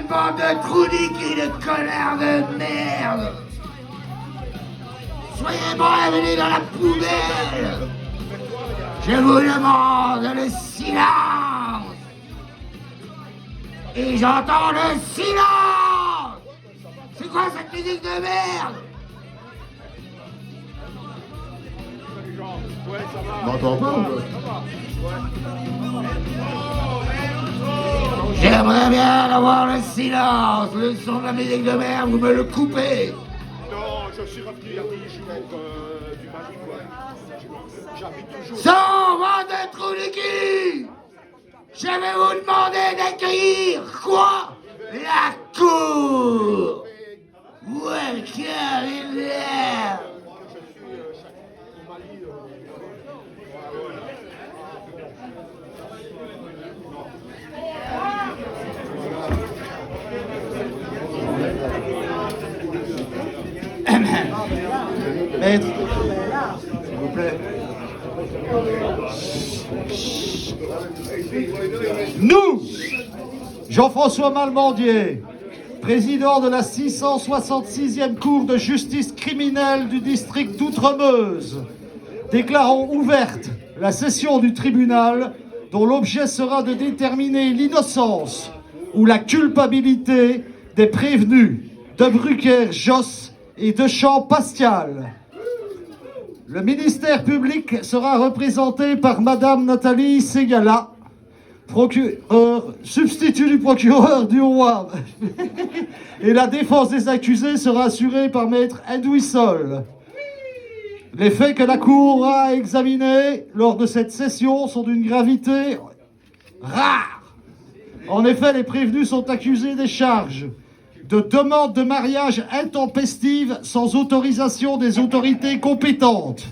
bande de trous du cul de connards de merde. Soyez bienvenus dans la poubelle. Je vous demande le silence. Et j'entends le silence. C'est quoi cette musique de merde? M'entends pas ou quoi? J'aimerais bien avoir le silence. Le son de la musique de merde, vous me le coupez. Non, je suis revenu il y a 10 jours du Mali, quoi. J'habite toujours. Sans vent de trou du cul. Je vais vous demander d'accueillir quoi? La cour. Welcome in there. Maître, s'il vous plaît. Nous, Jean-François Malmendier, président de la 666e Cour de justice criminelle du district d'Outremeuse, déclarons ouverte la session du tribunal dont l'objet sera de déterminer l'innocence ou la culpabilité des prévenus de Bruckner-Josse et de Champ-Pastial. Le ministère public sera représenté par Madame Nathalie Ségala, substitut du procureur du roi. Et la défense des accusés sera assurée par Maître Edouissol. Les faits que la Cour a examinés lors de cette session sont d'une gravité rare. En effet, les prévenus sont accusés des charges de demande de mariage intempestive sans autorisation des autorités compétentes,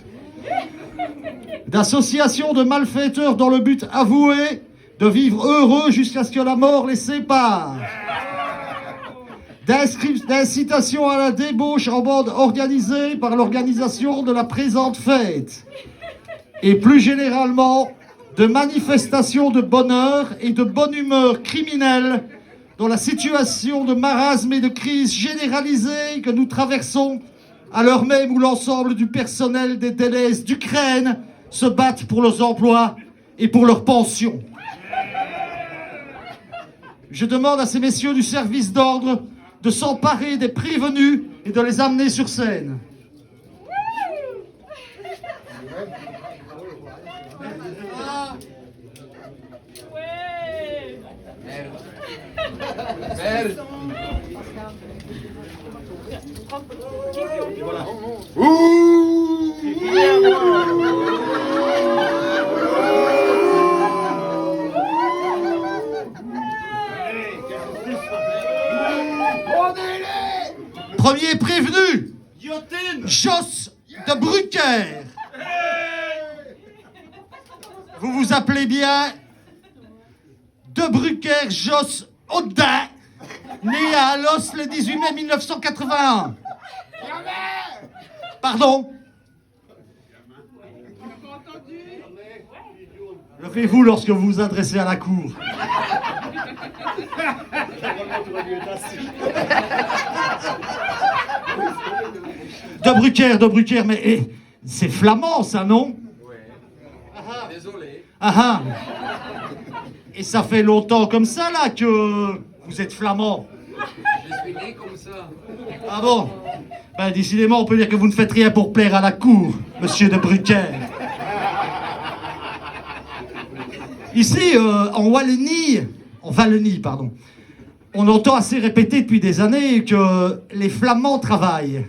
d'association de malfaiteurs dans le but avoué de vivre heureux jusqu'à ce que la mort les sépare, d'incitation à la débauche en bande organisée par l'organisation de la présente fête, et plus généralement de manifestations de bonheur et de bonne humeur criminelle dans la situation de marasme et de crise généralisée que nous traversons, à l'heure même où l'ensemble du personnel des délaisses d'Ukraine se battent pour leurs emplois et pour leurs pensions. Je demande à ces messieurs du service d'ordre de s'emparer des prévenus et de les amener sur scène. Premier prévenu, Josse de Brucker. Vous vous appelez bien de Brucker-Josse Audin, né à Alos le 18 mai 1981. Pardon? Levez-vous lorsque vous vous adressez à la cour. De Brucker, mais c'est flamand ça, non? Ouais. Désolé. Ah ah. Et ça fait longtemps comme ça là que vous êtes flamand? Je suis né comme ça. Ah bon? Ben décidément on peut dire que vous ne faites rien pour plaire à la cour, monsieur de Brucker. Ici, en Wallonie, pardon, on entend assez répéter depuis des années que les Flamands travaillent.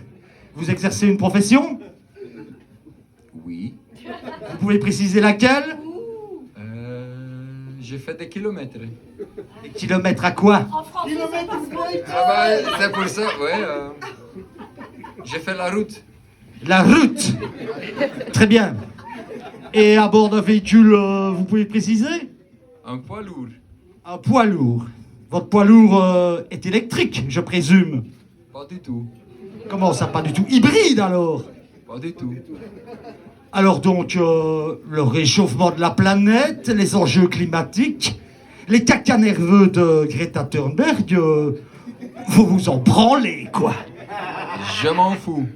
Vous exercez une profession? Oui. Vous pouvez préciser laquelle? J'ai fait des kilomètres. Des kilomètres à quoi? Ah bah, c'est pour ça, ouais. J'ai fait la route. La route. Très bien. Et à bord d'un véhicule, vous pouvez préciser? Un poids lourd. Un poids lourd. Votre poids lourd est électrique, je présume. Pas du tout. Comment ça, pas du tout? Hybride alors? Pas du tout. Alors donc, le réchauffement de la planète, les enjeux climatiques, Les cacas nerveux de Greta Thunberg, vous vous en branlez, quoi. Je m'en fous.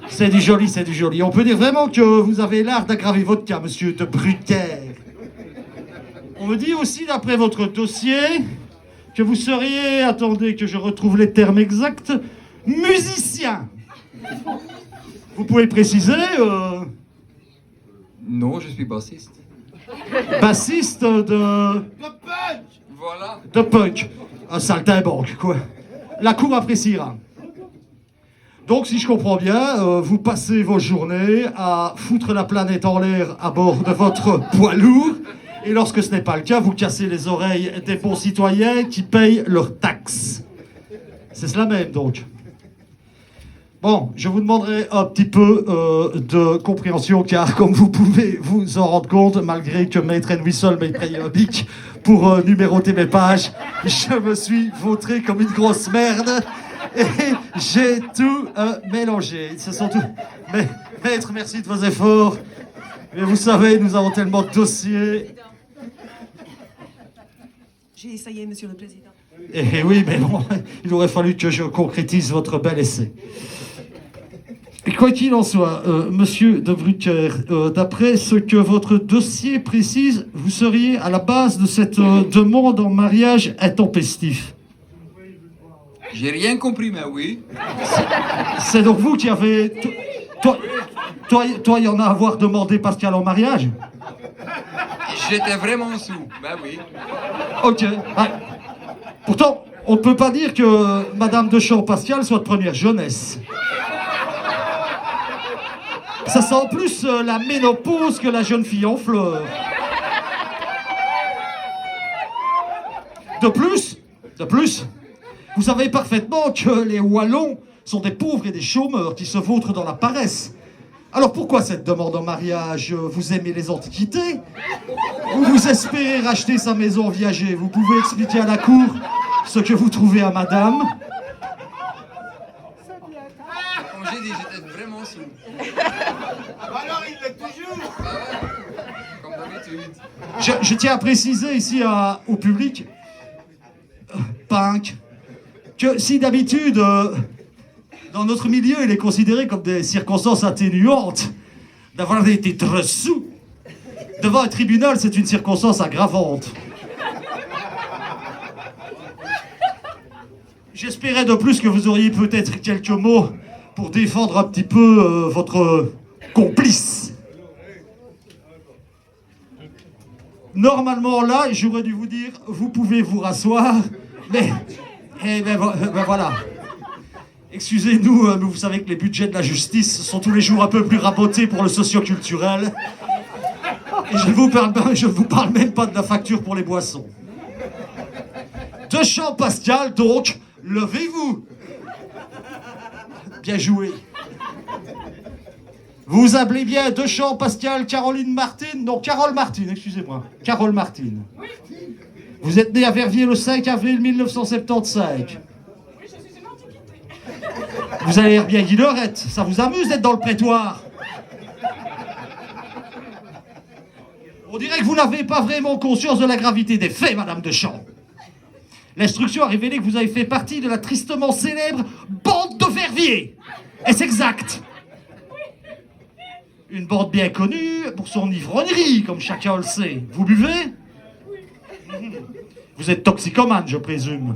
C'est du joli, c'est du joli. On peut dire vraiment que vous avez l'art d'aggraver votre cas, monsieur de Brucker. On me dit aussi, d'après votre dossier, que vous seriez, attendez que je retrouve les termes exacts, musicien. Vous pouvez préciser Non, je suis bassiste. bassiste de Voilà. punk. Un saltimbanque, quoi. La cour appréciera. Donc, si je comprends bien, vous passez vos journées à foutre la planète en l'air à bord de votre poids lourd, et lorsque ce n'est pas le cas, vous cassez les oreilles des bons citoyens qui payent leurs taxes. C'est cela même, donc. Bon, je vous demanderai un petit peu de compréhension, car comme vous pouvez vous en rendre compte, malgré que Maître Whistle m'ait payé un bic pour numéroter mes pages, je me suis vautré comme une grosse merde et j'ai tout mélangé. Ce sont tout... Mais, Maître, merci de vos efforts. Mais vous savez, nous avons tellement de dossiers. J'ai essayé, Monsieur le Président. Et oui, mais bon, il aurait fallu que je concrétise votre bel essai. Et quoi qu'il en soit, monsieur de Brucker, d'après ce que votre dossier précise, vous seriez à la base de cette demande en mariage intempestif. J'ai rien compris, mais oui. C'est donc vous qui avez... Toi, y en a à avoir demandé Pascal en mariage? J'étais vraiment sous. Ben oui. Ok. Ah. Pourtant, on ne peut pas dire que Madame de Champ-Pascal soit de première jeunesse. Ça sent plus la ménopause que la jeune fille en fleurs. De plus, vous savez parfaitement que les Wallons sont des pauvres et des chômeurs qui se vautrent dans la paresse. Alors pourquoi cette demande en mariage? Vous aimez les antiquités? Ou vous espérez racheter sa maison viagée? Vous pouvez expliquer à la cour ce que vous trouvez à madame? Comme j'ai dit, j'étais vraiment sous. Alors il l'est toujours. Comme d'habitude. Je tiens à préciser ici au public, Punk, que si d'habitude, dans notre milieu, il est considéré comme des circonstances atténuantes d'avoir été trop sous, devant un tribunal, c'est une circonstance aggravante. J'espérais de plus que vous auriez peut-être quelques mots pour défendre un petit peu votre complice. Normalement, là, j'aurais dû vous dire, vous pouvez vous rasseoir, mais ben voilà. Excusez-nous, mais vous savez que les budgets de la justice sont tous les jours un peu plus rabotés pour le socio-culturel. Et je vous parle même pas de la facture pour les boissons. De Champ-Pascal, donc, levez-vous. Bien joué. Vous appelez bien De Champ-Pascal, Caroline Martine? Non, Carole Martine, excusez-moi. Carole Martine. Vous êtes né à Verviers le 5 avril 1975. Vous avez l'air bien guillerette. Ça vous amuse d'être dans le prétoire? On dirait que vous n'avez pas vraiment conscience de la gravité des faits, Madame de Champ. L'instruction a révélé que vous avez fait partie de la tristement célèbre bande de Verviers. Est-ce exact? Une bande bien connue pour son ivrognerie, comme chacun le sait. Vous buvez? Vous êtes toxicomane, je présume.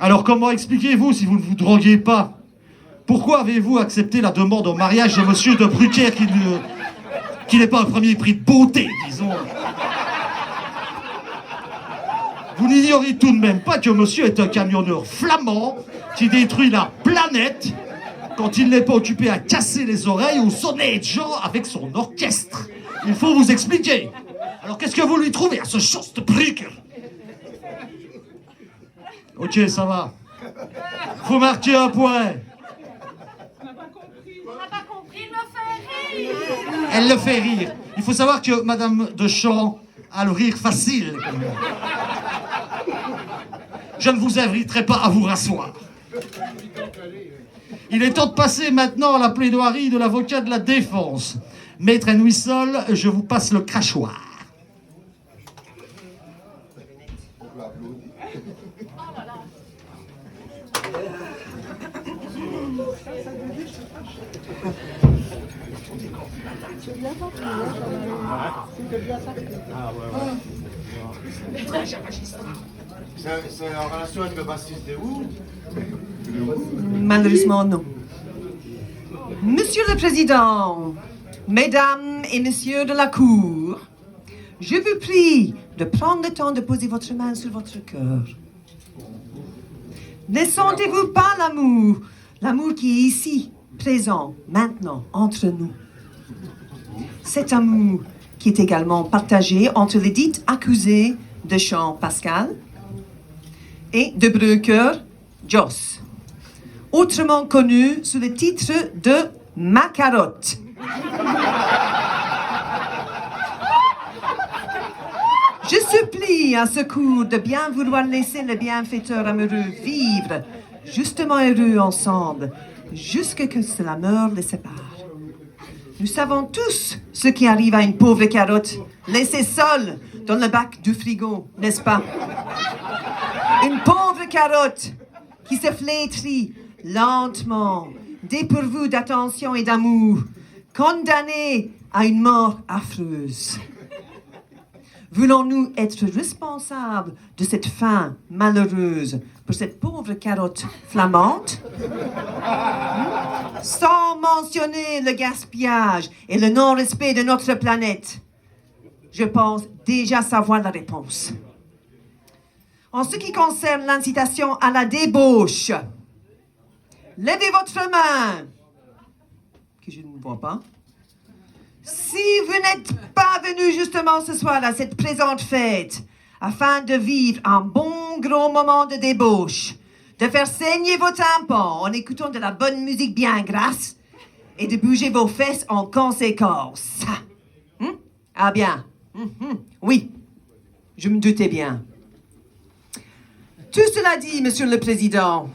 Alors comment expliquez-vous si vous ne vous droguez pas? Pourquoi avez-vous accepté la demande en mariage de monsieur de Brucker qui n'est pas un premier prix de beauté, disons? Vous n'ignorez tout de même pas que monsieur est un camionneur flamand qui détruit la planète quand il n'est pas occupé à casser les oreilles ou sonner de gens avec son orchestre. Il faut vous expliquer. Alors qu'est-ce que vous lui trouvez à ce Jost Brucker? Ok, ça va. Faut marquer un point. On n'a pas compris, il me fait rire. Elle le fait rire. Il faut savoir que Madame de Champ a le rire facile. Comme moi. Je ne vous inviterai pas à vous rasseoir. Il est temps de passer maintenant à la plaidoirie de l'avocat de la défense. Maître Whistle, je vous passe le crachoir. C'est en relation avec le bassiste de où? Malheureusement, non. Monsieur le Président, Mesdames et Messieurs de la Cour, je vous prie de prendre le temps de poser votre main sur votre cœur. Ne sentez-vous pas l'amour qui est ici, présent, maintenant, entre nous? Cet amour qui est également partagé entre les dites accusés de Champ Pascal et de Breuker Joss, autrement connu sous le titre de Ma carotte. Je supplie à ce cours de bien vouloir laisser le bienfaiteur amoureux vivre, justement heureux ensemble, jusque que cela meure les sépare. Nous savons tous ce qui arrive à une pauvre carotte, laissée seule dans le bac du frigo, n'est-ce pas? Une pauvre carotte qui se flétrit lentement, dépourvue d'attention et d'amour, condamnée à une mort affreuse. Voulons-nous être responsables de cette fin malheureuse pour cette pauvre carotte flamante? Sans mentionner le gaspillage et le non-respect de notre planète, je pense déjà savoir la réponse. En ce qui concerne l'incitation à la débauche, levez votre main, que je ne vois pas. Si vous n'êtes pas venu justement ce soir à cette présente fête, afin de vivre un bon gros moment de débauche, de faire saigner vos tympans en écoutant de la bonne musique bien grasse et de bouger vos fesses en conséquence. Ah bien, oui, je me doutais bien. Tout cela dit, Monsieur le Président,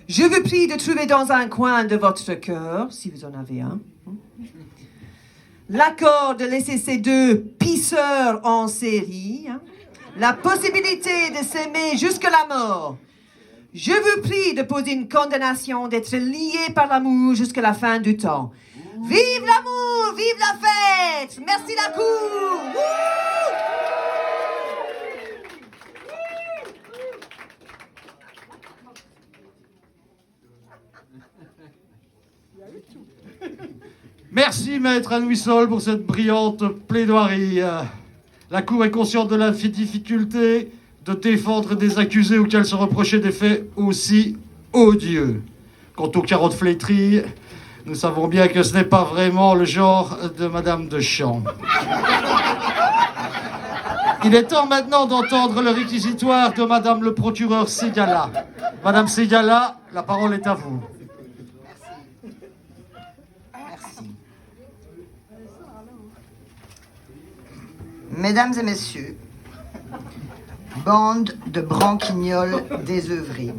je vous prie de trouver dans un coin de votre cœur, si vous en avez un, l'accord de laisser ces deux pisseurs en série, la possibilité de s'aimer jusque la mort. Je vous prie de poser une condamnation d'être liés par l'amour jusqu'à la fin du temps. Vive l'amour, vive la fête! Merci la cour! Wouh! Merci, maître Anouissol, pour cette brillante plaidoirie. La Cour est consciente de la difficulté de défendre des accusés auxquels se reprochaient des faits aussi odieux. Quant aux carottes flétries, nous savons bien que ce n'est pas vraiment le genre de Madame de Champ. Il est temps maintenant d'entendre le réquisitoire de Madame le procureur Ségala. Madame Ségala, la parole est à vous. Mesdames et messieurs, bande de branquignoles désœuvrés,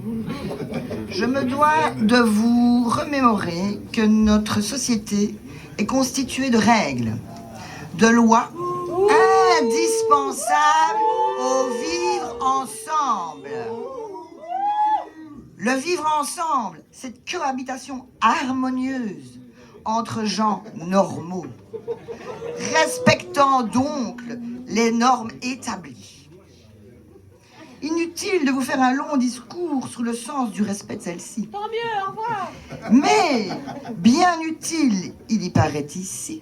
je me dois de vous remémorer que notre société est constituée de règles, de lois indispensables au vivre ensemble. Le vivre ensemble, cette cohabitation harmonieuse entre gens normaux, respectant donc les normes établies. Inutile de vous faire un long discours sur le sens du respect de celle-ci. Tant mieux, au revoir. Mais bien utile, il y paraît ici,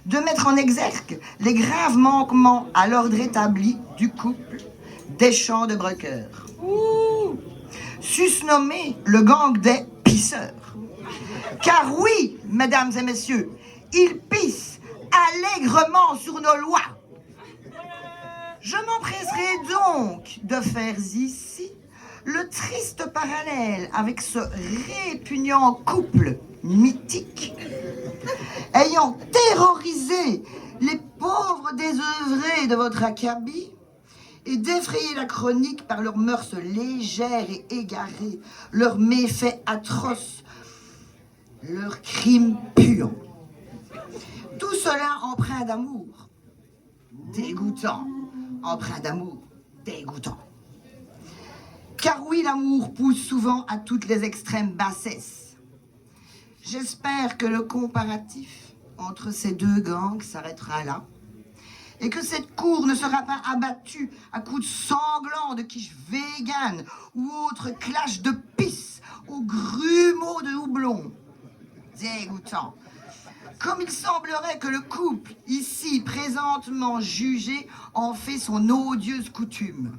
de mettre en exergue les graves manquements à l'ordre établi du couple des Champs de Breuker. Susnommé le gang des pisseurs. Car oui, mesdames et messieurs, ils pissent allègrement sur nos lois. Je m'empresserai donc de faire ici le triste parallèle avec ce répugnant couple mythique ayant terrorisé les pauvres désœuvrés de votre acabit et d'effrayer la chronique par leurs mœurs légères et égarées, leurs méfaits atroces, leurs crimes puants. Tout cela empreint d'amour, dégoûtant, empreint d'amour, dégoûtant. Car oui, l'amour pousse souvent à toutes les extrêmes bassesses. J'espère que le comparatif entre ces deux gangs s'arrêtera là et que cette cour ne sera pas abattue à coups de sanglants de quiche vegan ou autres clashs de pisse aux grumeaux de houblon. Dégoûtant. Comme il semblerait que le couple, ici présentement jugé, en fait son odieuse coutume.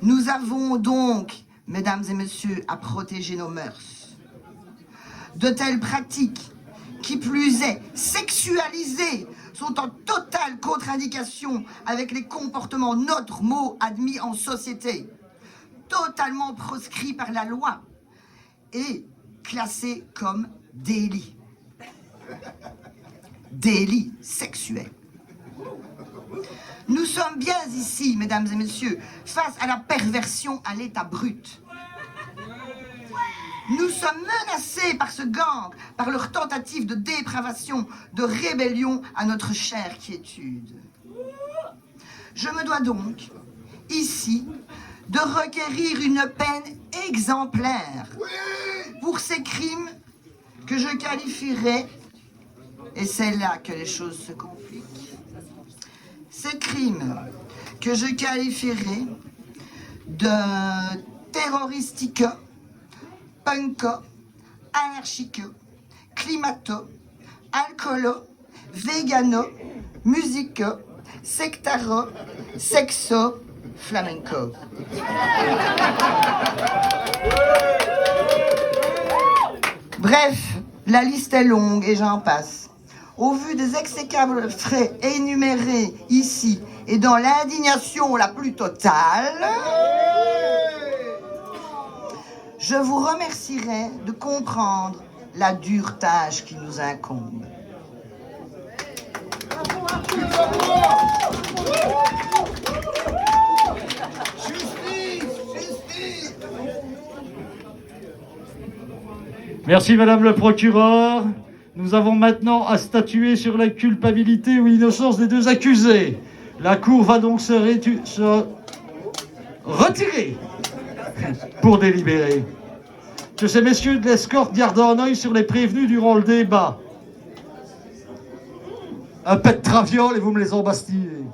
Nous avons donc, mesdames et messieurs, à protéger nos mœurs. De telles pratiques, qui plus est sexualisées, sont en totale contre-indication avec les comportements normaux admis en société, totalement proscrits par la loi et classés comme délits. Délits sexuels. Nous sommes bien ici, mesdames et messieurs, face à la perversion à l'état brut. Nous sommes menacés par ce gang, par leur tentative de dépravation, de rébellion à notre chère quiétude. Je me dois donc, ici, de requérir une peine exemplaire pour ces crimes que je qualifierais, et c'est là que les choses se compliquent, ces crimes que je qualifierais de terroristique, punk, anarchique, climato, alcoolo, végano, musique, sectaro, sexo, flamenco. Bref, la liste est longue et j'en passe. Au vu des exécrables faits énumérés ici et dans l'indignation la plus totale, je vous remercierai de comprendre la dure tâche qui nous incombe. Merci Madame le procureur. Nous avons maintenant à statuer sur la culpabilité ou l'innocence des deux accusés. La cour va donc se retirer pour délibérer. Que ces messieurs de l'escorte gardent un œil sur les prévenus durant le débat. Un pet de traviole et vous me les embastillez.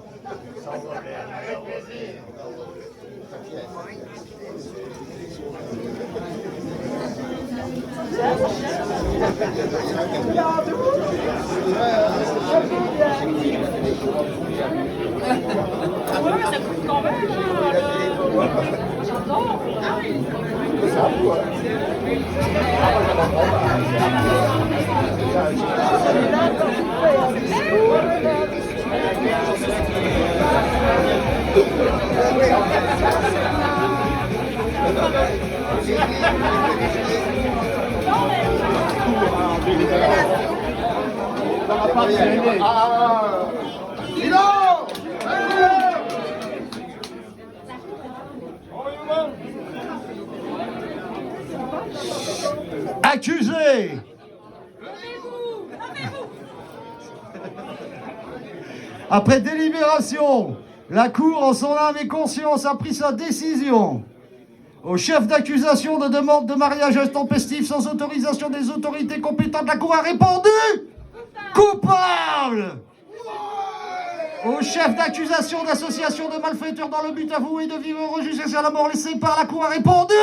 Accusé. Après délibération, la Cour, en son âme et conscience, a pris sa décision. Au chef d'accusation de demande de mariage intempestif sans autorisation des autorités compétentes, la Cour a répondu coupable. Au chef d'accusation d'association de malfaiteurs dans le but avoué de vivre heureux jusqu'à la mort laissée par, la Cour a répondu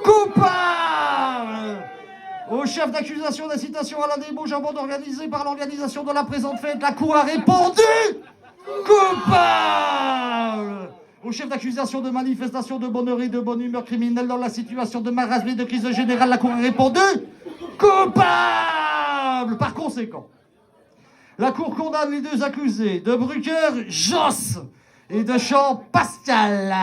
coupable. Au chef d'accusation d'incitation à la débauche en bande organisée par l'organisation de la présente fête, la Cour a répondu coupable. Au chef d'accusation de manifestation de bonheur et de bonne humeur criminelle dans la situation de marasme et de crise générale, la Cour a répondu coupable. Par conséquent, la Cour condamne les deux accusés de Brucker Josse et de Champ Pascal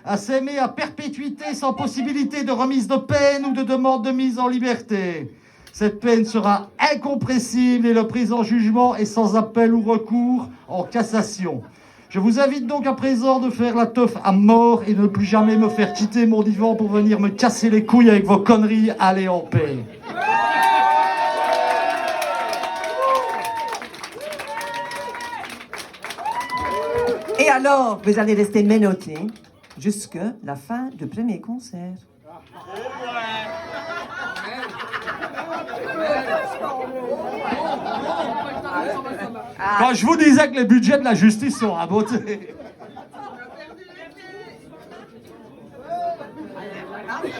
à s'aimer à perpétuité sans possibilité de remise de peine ou de demande de mise en liberté. Cette peine sera incompressible et le présent jugement est sans appel ou recours en cassation. Je vous invite donc à présent de faire la teuf à mort et de ne plus jamais me faire quitter mon divan pour venir me casser les couilles avec vos conneries. Allez en paix. Et alors, vous allez rester menotté jusqu'à la fin du premier concert. Quand je vous disais que les budgets de la justice sont rabotés.